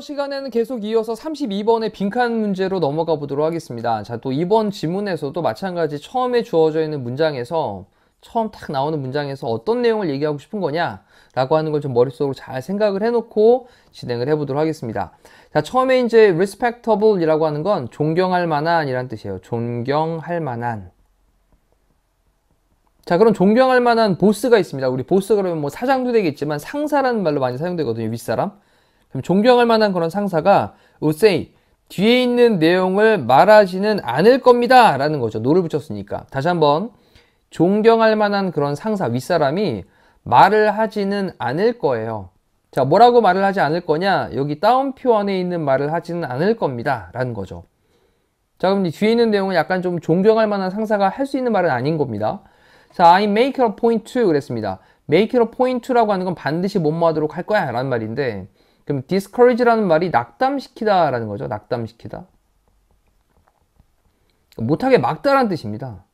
시간에는 계속 이어서 32번의 빈칸 문제로 넘어가 보도록 하겠습니다. 자, 또 이번 지문에서도 마찬가지 처음에 주어져 있는 문장에서 처음 딱 나오는 문장에서 어떤 내용을 얘기하고 싶은 거냐 라고 하는 걸 좀 머릿속으로 잘 생각을 해놓고 진행을 해보도록 하겠습니다. 자, 처음에 이제 respectable 이라고 하는 건 존경할 만한 이란 뜻이에요. 존경할 만한. 자, 그럼 존경할 만한 보스가 있습니다. 우리 보스 그러면 뭐 사장도 되겠지만 상사라는 말로 많이 사용되거든요. 윗사람. 그럼 존경할 만한 그런 상사가 would say 뒤에 있는 내용을 말하지는 않을 겁니다 라는 거죠. no를 붙였으니까. 다시 한번 존경할 만한 그런 상사 윗사람이 말을 하지는 않을 거예요. 자, 뭐라고 말을 하지 않을 거냐? 여기 따옴표 안에 있는 말을 하지는 않을 겁니다 라는 거죠. 자, 그럼 이 뒤에 있는 내용은 약간 좀 존경할 만한 상사가 할 수 있는 말은 아닌 겁니다. 자, I make it a point to 그랬습니다. make it a point to라고 하는 건 반드시 뭐뭐 하도록 할 거야 라는 말인데, 그럼 discourage라는 말이 낙담시키다 라는 거죠. 낙담시키다. 못하게 막다라는 뜻입니다.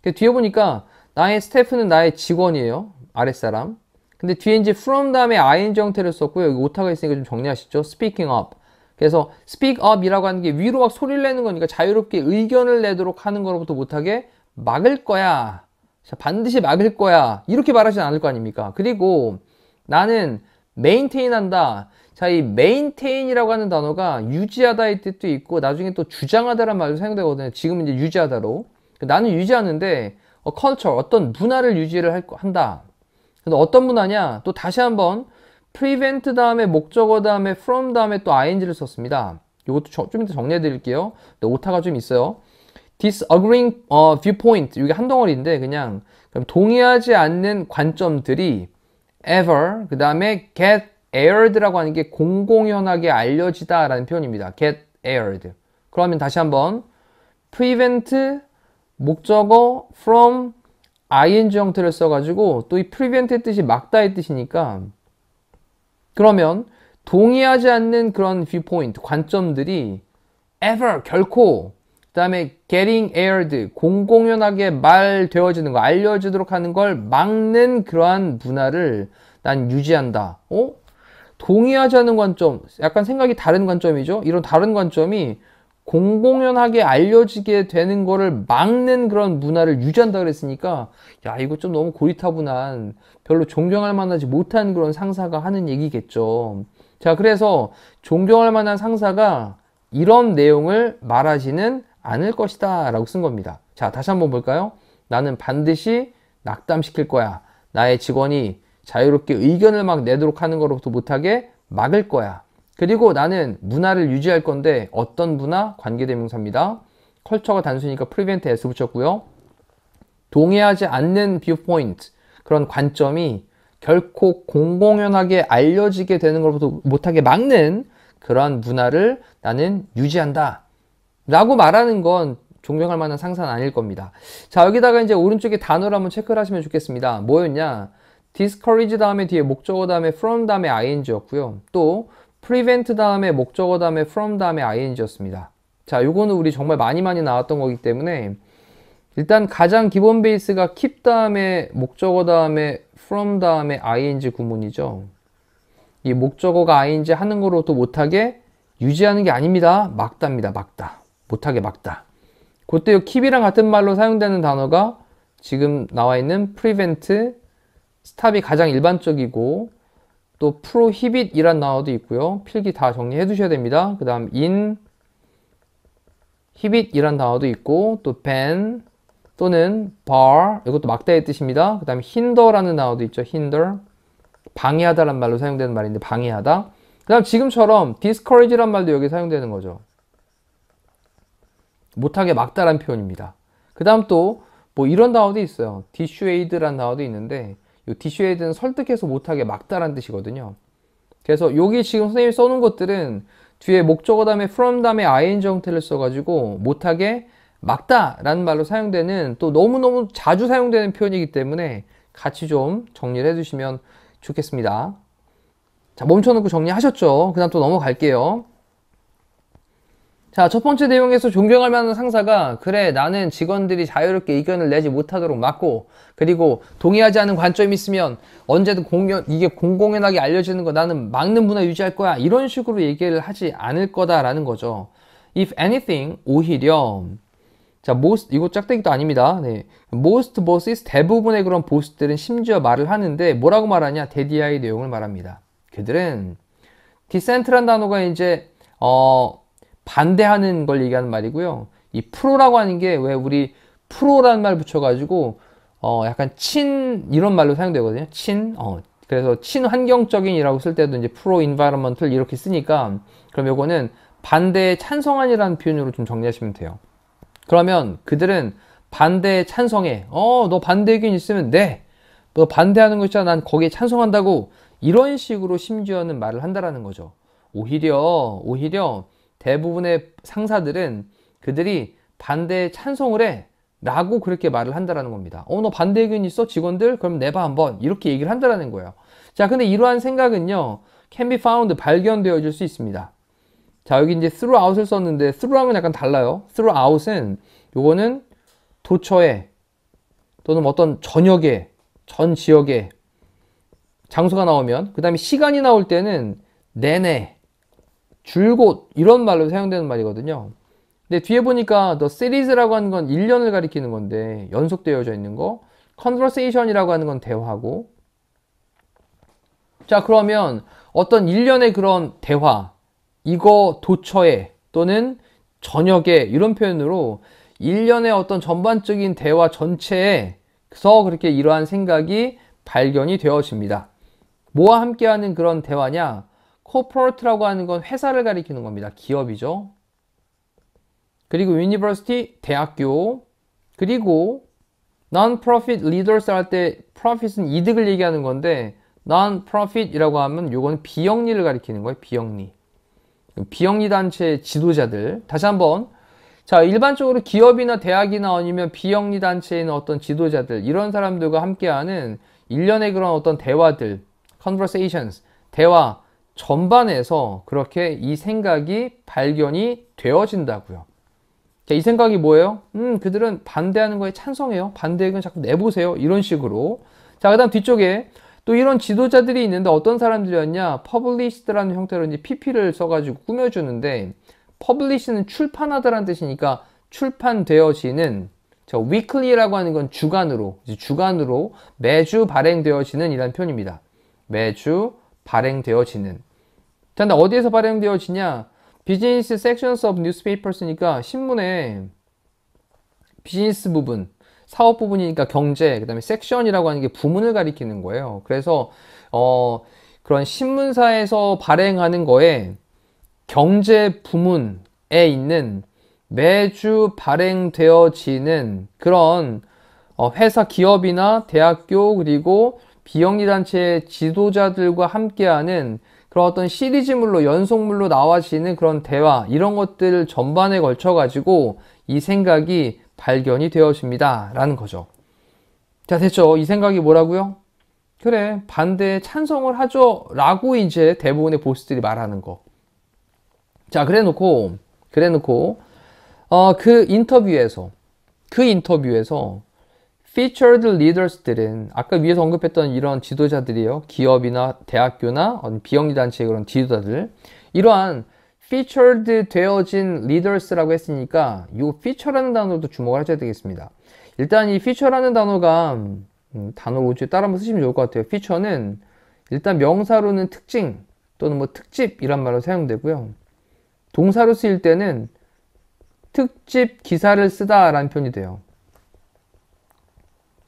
뒤에 보니까 나의 스태프는 나의 직원이에요. 아랫사람. 근데 뒤에 이제 from 다음에 ing 형태를 썼고요. 여기 오타가 있으니까 좀 정리하시죠. speaking up. 그래서 speak up 이라고 하는 게 위로 막 소리를 내는 거니까 자유롭게 의견을 내도록 하는 거로부터 못하게 막을 거야. 자, 반드시 막을 거야. 이렇게 말하진 않을 거 아닙니까? 그리고 나는 maintain 한다. 자, 이 maintain이라고 하는 단어가 유지하다의 뜻도 있고 나중에 또 주장하다란 말도 사용되거든요. 지금은 이제 유지하다로. 나는 유지하는데 culture, 어떤 문화를 유지를 한다. 근데 어떤 문화냐? 또 다시 한번 prevent 다음에 목적어 다음에 from 다음에 또 ing를 썼습니다. 이것도 좀 이따 정리해 드릴게요. 근데 오타가 좀 있어요. disagreeing viewpoint, 이게 한 덩어리인데 그냥 동의하지 않는 관점들이 ever, 그 다음에 get aired라고 하는 게 공공연하게 알려지다 라는 표현입니다. get aired. 그러면 다시 한번 prevent 목적어 from ing 형태를 써가지고 또 이 prevent의 뜻이 막다의 뜻이니까, 그러면 동의하지 않는 그런 viewpoint, 관점들이 ever, 결코, 그 다음에 getting aired, 공공연하게 말되어지는 거, 알려지도록 하는 걸 막는 그러한 문화를 난 유지한다. 동의하지 않는 관점, 약간 생각이 다른 관점이죠. 이런 다른 관점이 공공연하게 알려지게 되는 거를 막는 그런 문화를 유지한다 그랬으니까, 야, 이거 좀 너무 고리타분한, 별로 존경할 만하지 못한 그런 상사가 하는 얘기겠죠. 자, 그래서 존경할 만한 상사가 이런 내용을 말하지는 않을 것이다 라고 쓴 겁니다. 자, 다시 한번 볼까요? 나는 반드시 낙담시킬 거야. 나의 직원이 자유롭게 의견을 막 내도록 하는 거로부터 못하게 막을 거야. 그리고 나는 문화를 유지할 건데, 어떤 문화? 관계대명사입니다. 컬처가 단수니까 prevent s 붙였고요. 동의하지 않는 viewpoint, 그런 관점이 결코 공공연하게 알려지게 되는 것부터 못하게 막는 그러한 문화를 나는 유지한다 라고 말하는 건 존경할 만한 상사는 아닐 겁니다. 자, 여기다가 이제 오른쪽에 단어를 한번 체크를 하시면 좋겠습니다. 뭐였냐? discourage 다음에 뒤에 목적어 다음에 from 다음에 ing였고요. 또 prevent 다음에 목적어 다음에 from 다음에 ing였습니다. 자, 요거는 우리 정말 많이 나왔던 거기 때문에 일단 가장 기본 베이스가 keep 다음에 목적어 다음에 from 다음에 ing 구문이죠. 이 목적어가 ing 하는 거로도 못하게 유지하는 게 아닙니다. 막다입니다. 막다. 못하게 막다. 그때 이 keep이랑 같은 말로 사용되는 단어가 지금 나와 있는 prevent, stop이 가장 일반적이고, 또 prohibit 이란 단어도 있고요. 필기 다 정리해 두셔야 됩니다. 그 다음 inhibit 이란 단어도 있고, 또 ban 또는 bar, 이것도 막다의 뜻입니다. 그 다음에 hinder라는 단어도 있죠. hinder, 방해하다란 말로 사용되는 말인데 방해하다. 그 다음 지금처럼 discourage란 말도 여기 사용되는 거죠. 못하게 막다란 표현입니다. 그 다음 또 뭐 이런 단어도 있어요. dissuade란 단어도 있는데, 이 dissuade는 설득해서 못하게 막다란 뜻이거든요. 그래서 여기 지금 선생님이 써놓은 것들은 뒤에 목적어 다음에 from 다음에 ing 형태를 써가지고 못하게 막다 라는 말로 사용되는, 또 너무너무 자주 사용되는 표현이기 때문에 같이 좀 정리를 해주시면 좋겠습니다. 자, 멈춰놓고 정리하셨죠? 그 다음 또 넘어갈게요. 자, 첫 번째 내용에서 존경할 만한 상사가 그래 나는 직원들이 자유롭게 의견을 내지 못하도록 막고 그리고 동의하지 않는 관점이 있으면 언제든 이게 공공연하게 알려지는 거 나는 막는 문화 유지할 거야 이런 식으로 얘기를 하지 않을 거다라는 거죠. If anything 오히려 자 most 이거 짝대기도 아닙니다. 네. Most bosses 대부분의 그런 보스들은 심지어 말을 하는데 뭐라고 말하냐 데디아의 내용을 말합니다. 그들은 디센트란 단어가 이제 반대하는 걸 얘기하는 말이고요. 이 프로라고 하는 게 왜 우리 프로라는 말 붙여가지고 약간 이런 말로 사용되거든요. 그래서 친환경적인이라고 쓸 때도 이제 프로 인바이러먼털 이렇게 쓰니까 그럼 요거는 반대에 찬성한이라는 표현으로 좀 정리하시면 돼요. 그러면 그들은 반대에 찬성해. 너 반대 의견 있으면 네. 너 반대하는 거 있잖아. 난 거기에 찬성한다고. 이런 식으로 심지어는 말을 한다라는 거죠. 오히려 대부분의 상사들은 그들이 반대에 찬성을 해 라고 그렇게 말을 한다라는 겁니다. 너 반대 의견 있어? 직원들? 그럼 내봐 한번 이렇게 얘기를 한다라는 거예요. 자, 근데 이러한 생각은요 can be found 발견되어질 수 있습니다. 자, 여기 이제 throughout을 썼는데 through랑은 약간 달라요. throughout은 요거는 도처에 또는 어떤 전역에 전 지역에 장소가 나오면 그 다음에 시간이 나올 때는 내내 줄곧 이런 말로 사용되는 말이거든요. 근데 뒤에 보니까 the series라고 하는 건 1년을 가리키는 건데 연속되어져 있는 거 conversation이라고 하는 건 대화고 자 그러면 어떤 1년의 그런 대화 이거 도처에 또는 저녁에 이런 표현으로 1년의 어떤 전반적인 대화 전체에서 그렇게 이러한 생각이 발견이 되어집니다. 뭐와 함께하는 그런 대화냐 corporate라고 하는 건 회사를 가리키는 겁니다. 기업이죠. 그리고 university, 대학교, 그리고 non-profit leaders 할 때 profit은 이득을 얘기하는 건데 non-profit이라고 하면 요거는 비영리를 가리키는 거예요. 비영리 단체 지도자들. 다시 한번 자 일반적으로 기업이나 대학이나 아니면 비영리 단체에 있는 어떤 지도자들 이런 사람들과 함께하는 일련의 그런 어떤 대화들 conversations, 대화 전반에서 그렇게 이 생각이 발견이 되어진다고요. 이 생각이 뭐예요? 그들은 반대하는 거에 찬성해요. 반대 의견 자꾸 내보세요. 이런 식으로. 자, 그 다음 뒤쪽에 또 이런 지도자들이 있는데 어떤 사람들이었냐? published라는 형태로 이제 PP를 써가지고 꾸며주는데 publish는 출판하다라는 뜻이니까 출판되어지는 weekly라고 하는 건 주간으로 매주 발행되어지는 이라는 표현입니다. 매주 발행되어지는. 자, 근데 어디에서 발행되어지냐? 비즈니스 sections of newspapers니까 신문의 비즈니스 부분, 사업 부분이니까 경제, 그 다음에 섹션이라고 하는 게 부문을 가리키는 거예요. 그래서 그런 신문사에서 발행하는 거에 경제 부문에 있는 매주 발행되어지는 그런 회사, 기업이나 대학교 그리고 비영리단체 지도자들과 함께하는 그런 어떤 시리즈물로 연속물로 나와지는 그런 대화 이런 것들 전반에 걸쳐 가지고 이 생각이 발견이 되어집니다 라는 거죠. 자 됐죠? 이 생각이 뭐라고요? 그래 반대에 찬성을 하죠 라고 이제 대부분의 보스들이 말하는 거. 자 그래 놓고 그 인터뷰에서 featured leaders들은 아까 위에서 언급했던 이런 지도자들이요. 기업이나 대학교나 비영리 단체의 그런 지도자들. 이러한 featured 되어진 leaders라고 했으니까 이 feature라는 단어도 주목을 하셔야 되겠습니다. 일단 이 feature라는 단어가 단어로 따라 한번 쓰시면 좋을 것 같아요. feature는 일단 명사로는 특징 또는 뭐 특집 이란 말로 사용되고요. 동사로 쓰일 때는 특집 기사를 쓰다 라는 표현이 돼요.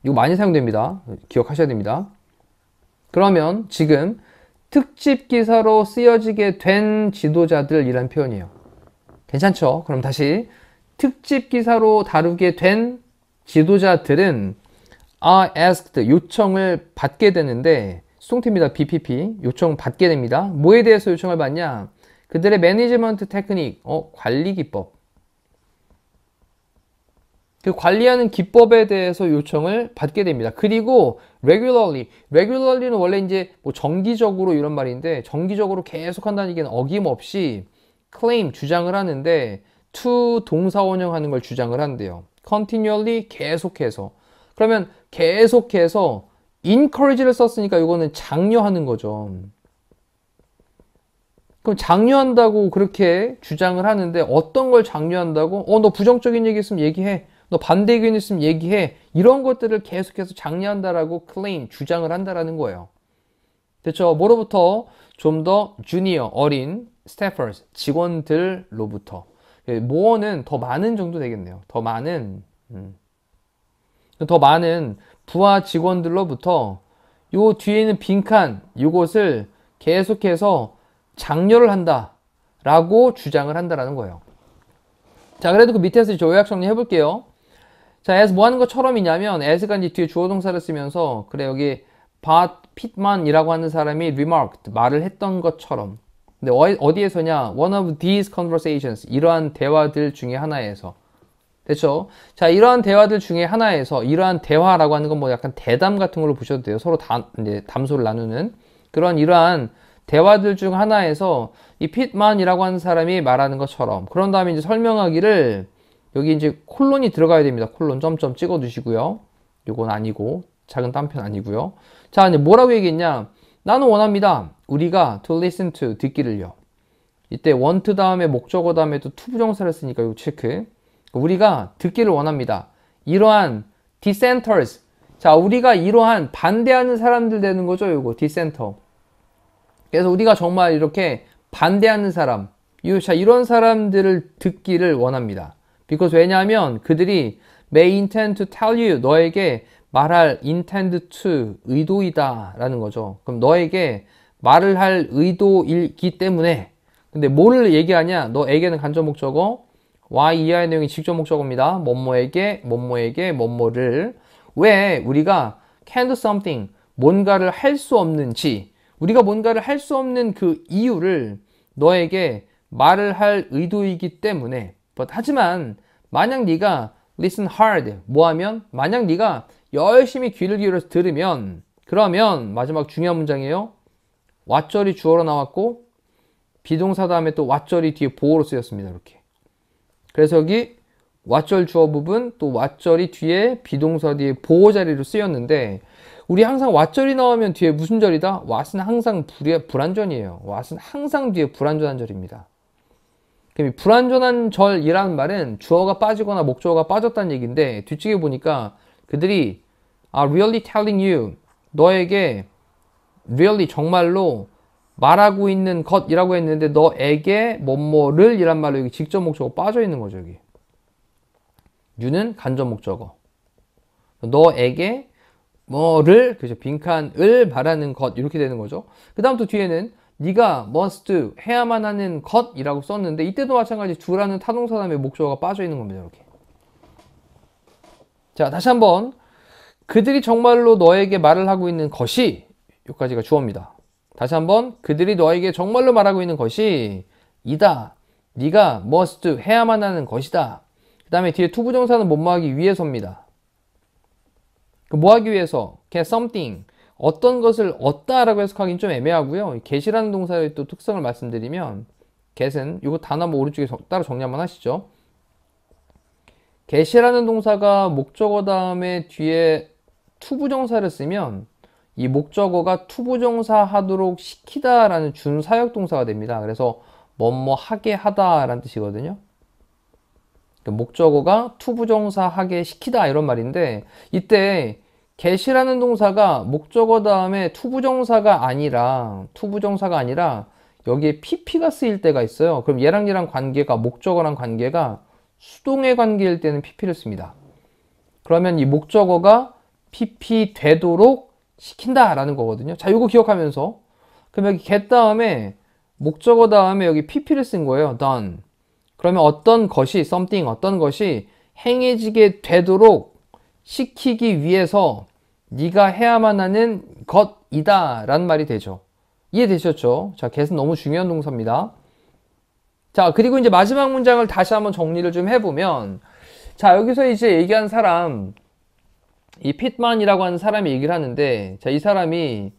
이거 많이 사용됩니다. 기억하셔야 됩니다. 그러면 지금 특집 기사로 쓰여지게 된 지도자들이란 표현이에요. 괜찮죠? 그럼 다시 특집 기사로 다루게 된 지도자들은 are asked 요청을 받게 되는데 수동태입니다. BPP 요청 받게 됩니다. 뭐에 대해서 요청을 받냐? 그들의 매니지먼트 테크닉 관리 기법 그 관리하는 기법에 대해서 요청을 받게 됩니다. 그리고 regularly는 원래 이제 뭐 정기적으로 이런 말인데 정기적으로 계속 한다는 얘기는 어김없이 claim 주장을 하는데 to 동사 원형하는 걸 주장을 한대요. continually 계속해서. 그러면 계속해서 encourage를 썼으니까 이거는 장려하는 거죠. 그럼 장려한다고 그렇게 주장을 하는데 어떤 걸 장려한다고? 너 부정적인 얘기 있으면 얘기해. 너 반대 의견 있으면 얘기해. 이런 것들을 계속해서 장려한다라고 claim, 주장을 한다라는 거예요. 됐죠? 뭐로부터? 좀 더 주니어, 어린 staffers, 직원들로부터. more는 더 많은 정도 되겠네요. 더 많은 부하 직원들로부터 요 뒤에 있는 빈칸, 요것을 계속해서 장려를 한다 라고 주장을 한다라는 거예요. 자, 그래도 그 밑에서 요약 정리 해볼게요. 자, as 뭐 하는 것처럼이냐면 as가 이제 뒤에 주어 동사를 쓰면서 그래 여기 Pittman이라고 하는 사람이 remarked, 말을 했던 것처럼. 근데 어디에서냐? one of these conversations, 이러한 대화들 중에 하나에서. 됐죠? 자, 이러한 대화들 중에 하나에서, 이러한 대화라고 하는 건 뭐 약간 대담 같은 걸로 보셔도 돼요. 서로 이제 담소를 나누는 이러한 대화들 중 하나에서 이 핏만이라고 하는 사람이 말하는 것처럼. 그런 다음에 이제 설명하기를 여기 이제 콜론이 들어가야 됩니다. 콜론 점점 찍어 두시고요. 요건 아니고 작은 딴편 아니고요. 자, 이제 뭐라고 얘기했냐? 나는 원합니다. 우리가 to listen to, 듣기를요. 이때 want 다음에 목적어 다음에 또 to 부정사를 쓰니까 이거 체크. 우리가 듣기를 원합니다. 이러한 dissenters. 자, 우리가 이러한 반대하는 사람들 되는 거죠. 이거 dissenter. 그래서 우리가 정말 이렇게 반대하는 사람, 자, 이런 사람들을 듣기를 원합니다. because 왜냐하면 그들이 may intend to tell you, 너에게 말할 intend to, 의도이다 라는 거죠. 그럼 너에게 말을 할 의도이기 때문에. 근데 뭐를 얘기하냐? 너에게는 간접 목적어, y 이하의 내용이 직접 목적어입니다. 뭐뭐에게, 뭐뭐에게, 뭐뭐를. 왜 우리가 can do something, 뭔가를 할 수 없는지, 우리가 뭔가를 할 수 없는 그 이유를 너에게 말을 할 의도이기 때문에. 하지만 만약 네가 listen hard, 뭐하면? 만약 네가 열심히 귀를 기울여서 들으면, 그러면 마지막 중요한 문장이에요. 왓절이 주어로 나왔고 비동사 다음에 또 왓절이 뒤에 보어로 쓰였습니다. 이렇게. 그래서 여기 왓절 주어 부분, 또 왓절이 뒤에 비동사 뒤에 보어 자리로 쓰였는데, 우리 항상 왓절이 나오면 뒤에 무슨 절이다? 왓은 항상 불완전이에요. 왓은 항상 뒤에 불완전한 절입니다. 그럼 불완전한 절이라는 말은 주어가 빠지거나 목적어가 빠졌다는 얘기인데, 뒤쪽에 보니까 그들이 are really telling you, 너에게 really 정말로 말하고 있는 것이라고 했는데 너에게 뭐뭐를 이란 말로 여기 직접 목적어 빠져 있는 거죠. 여기 you는 간접 목적어, 너에게 뭐를, 그죠, 빈칸을 말하는 것, 이렇게 되는 거죠. 그 다음 또 뒤에는 네가 must 해야만 하는 것이라고 썼는데, 이때도 마찬가지 do라는 타동사 다음에 목적어가 빠져 있는 겁니다. 이렇게. 자, 다시 한번. 그들이 정말로 너에게 말을 하고 있는 것이, 여기까지가 주어입니다. 다시 한번. 그들이 너에게 정말로 말하고 있는 것이 이다. 네가 must 해야만 하는 것이다. 그 다음에 뒤에 to 부정사는 뭐뭐 하기 위해서입니다. 뭐 하기 위해서? get something, 어떤 것을 얻다라고 해석하기는 좀 애매하고요. get이라는 동사의 또 특성을 말씀드리면, get은 이거 단어 한번 오른쪽에 따로 정리 한번 하시죠. get이라는 동사가 목적어 다음에 뒤에 to 부정사를 쓰면 이 목적어가 to 부정사 하도록 시키다 라는 준사역 동사가 됩니다. 그래서 뭐뭐 하게 하다 라는 뜻이거든요. 목적어가 to 부정사 하게 시키다 이런 말인데, 이때 get이라는 동사가 목적어 다음에 to 부정사가 아니라 여기에 pp가 쓰일 때가 있어요. 그럼 얘랑 관계가, 목적어랑 관계가 수동의 관계일 때는 pp를 씁니다. 그러면 이 목적어가 pp 되도록 시킨다 라는 거거든요. 자, 요거 기억하면서, 그럼 여기 get 다음에 목적어 다음에 여기 pp를 쓴 거예요. done. 그러면 어떤 것이, something, 어떤 것이 행해지게 되도록 시키기 위해서 네가 해야만 하는 것이다 라는 말이 되죠. 이해되셨죠? 자, get은 너무 중요한 동사입니다. 자, 그리고 이제 마지막 문장을 다시 한번 정리를 좀 해보면, 자, 여기서 이제 얘기한 사람, 이 핏만이라고 하는 사람이 얘기를 하는데, 자, 이 사람이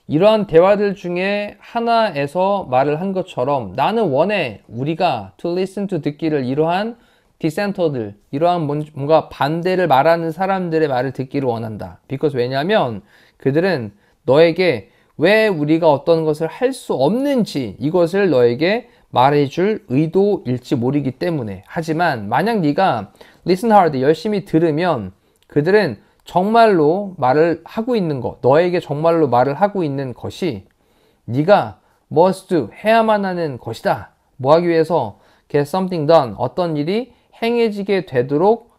이러한 대화들 중에 하나에서 말을 한 것처럼 나는 원해 우리가 to listen to 듣기를 이러한 디센터들, 이러한 뭔가 반대를 말하는 사람들의 말을 듣기를 원한다. because 왜냐하면 그들은 너에게 왜 우리가 어떤 것을 할 수 없는지 이것을 너에게 말해줄 의도일지 모르기 때문에. 하지만 만약 네가 listen hard, 열심히 들으면 그들은 정말로 말을 하고 있는 것, 너에게 정말로 말을 하고 있는 것이 네가 must do, 해야만 하는 것이다. 뭐 하기 위해서? get something done, 어떤 일이 행해지게 되도록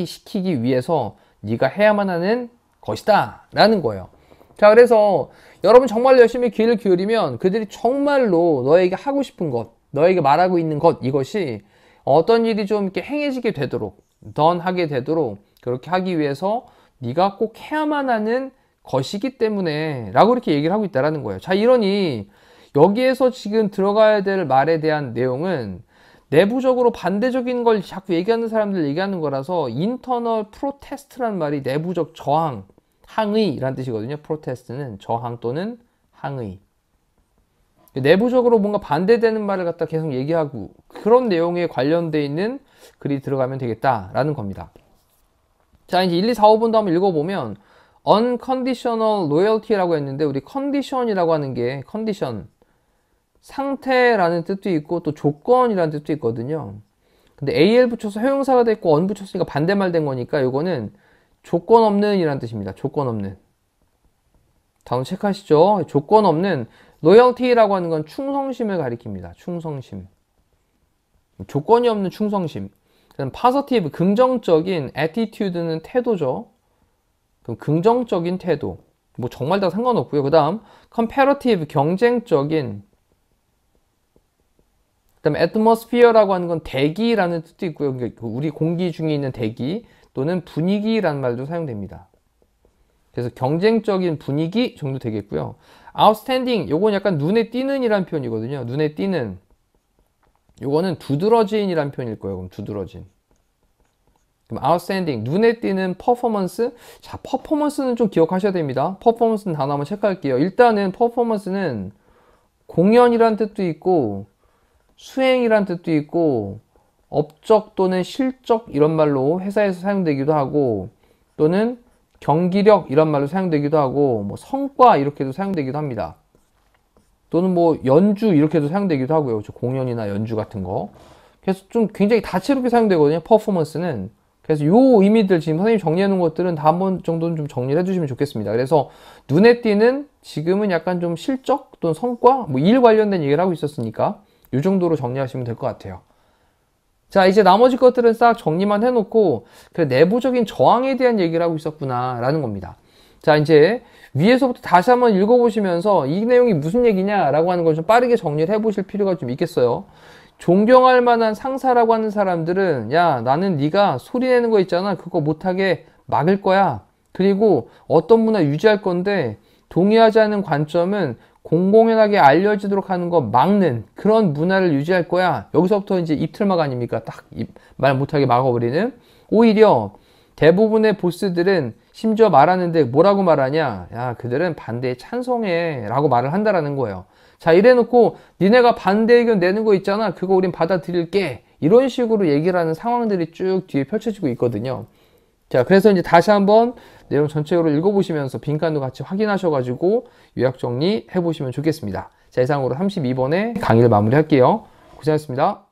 시키기 위해서 네가 해야만 하는 것이다 라는 거예요. 자, 그래서 여러분 정말 열심히 귀를 기울이면 그들이 정말로 너에게 하고 싶은 것, 너에게 말하고 있는 것, 이것이 어떤 일이 좀 이렇게 행해지게 되도록, done 하게 되도록 그렇게 하기 위해서 네가 꼭 해야만 하는 것이기 때문에 라고 이렇게 얘기를 하고 있다는 거예요. 자, 이러니 여기에서 지금 들어가야 될 말에 대한 내용은 내부적으로 반대적인 걸 자꾸 얘기하는 사람들 얘기하는 거라서 internal protest라는 말이 내부적 저항, 항의라는 뜻이거든요. protest는 저항 또는 항의. 내부적으로 뭔가 반대되는 말을 갖다 계속 얘기하고 그런 내용에 관련되어 있는 글이 들어가면 되겠다라는 겁니다. 자, 이제 1, 2, 4, 5번도 한번 읽어보면 unconditional loyalty라고 했는데 우리 condition이라고 하는 게 condition, 상태라는 뜻도 있고 또 조건이라는 뜻도 있거든요. 근데 AL 붙여서 형용사가 됐고 on 붙였으니까 반대말 된 거니까 이거는 조건 없는 이라는 뜻입니다. 조건 없는. 다음 체크하시죠. 조건 없는 loyalty라고 하는 건 충성심을 가리킵니다. 충성심. 조건이 없는 충성심. 그다음 positive, 긍정적인 attitude는 태도죠. 그럼 긍정적인 태도. 뭐 정말 다 상관없고요. 그 다음 comparative, 경쟁적인. 그 다음에 atmosphere라고 하는 건 대기라는 뜻도 있고요. 우리 공기 중에 있는 대기 또는 분위기라는 말도 사용됩니다. 그래서 경쟁적인 분위기 정도 되겠고요. outstanding, 요건 약간 눈에 띄는 이란 표현이거든요. 눈에 띄는. 요거는 두드러진 이란 표현일 거예요. 그럼 두드러진. 그럼 outstanding, 눈에 띄는 퍼포먼스. 자, 퍼포먼스는 좀 기억하셔야 됩니다. 퍼포먼스는 단어 한번 체크할게요. 일단은 퍼포먼스는 공연이란 뜻도 있고 수행이란 뜻도 있고 업적 또는 실적 이런 말로 회사에서 사용되기도 하고 또는 경기력 이런 말로 사용되기도 하고 뭐 성과 이렇게도 사용되기도 합니다. 또는 뭐 연주 이렇게도 사용되기도 하고요. 공연이나 연주 같은 거. 그래서 좀 굉장히 다채롭게 사용되거든요. 퍼포먼스는. 그래서 요 의미들 지금 선생님이 정리해 놓은 것들은 다 한 번 정도는 좀 정리를 해주시면 좋겠습니다. 그래서 눈에 띄는 지금은 약간 좀 실적 또는 성과 뭐 일 관련된 얘기를 하고 있었으니까 이 정도로 정리하시면 될 것 같아요. 자, 이제 나머지 것들은 싹 정리만 해놓고 그래 내부적인 저항에 대한 얘기를 하고 있었구나 라는 겁니다. 자, 이제 위에서부터 다시 한번 읽어보시면서 이 내용이 무슨 얘기냐 라고 하는 걸 좀 빠르게 정리를 해보실 필요가 좀 있겠어요. 존경할 만한 상사라고 하는 사람들은 야, 나는 네가 소리내는 거 있잖아, 그거 못하게 막을 거야. 그리고 어떤 문화 유지할 건데 동의하지 않는 관점은 공공연하게 알려지도록 하는 거 막는 그런 문화를 유지할 거야. 여기서부터 이제 입틀막 아닙니까? 딱 말 못하게 막아버리는. 오히려 대부분의 보스들은 심지어 말하는데 뭐라고 말하냐? 야, 그들은 반대에 찬성해 라고 말을 한다라는 거예요. 자, 이래놓고 니네가 반대 의견 내는 거 있잖아, 그거 우린 받아들일게, 이런 식으로 얘기를 하는 상황들이 쭉 뒤에 펼쳐지고 있거든요. 자, 그래서 이제 다시 한번 내용 전체적으로 읽어보시면서 빈칸도 같이 확인하셔가지고 요약 정리 해보시면 좋겠습니다. 자, 이상으로 32번의 강의를 마무리할게요. 고생하셨습니다.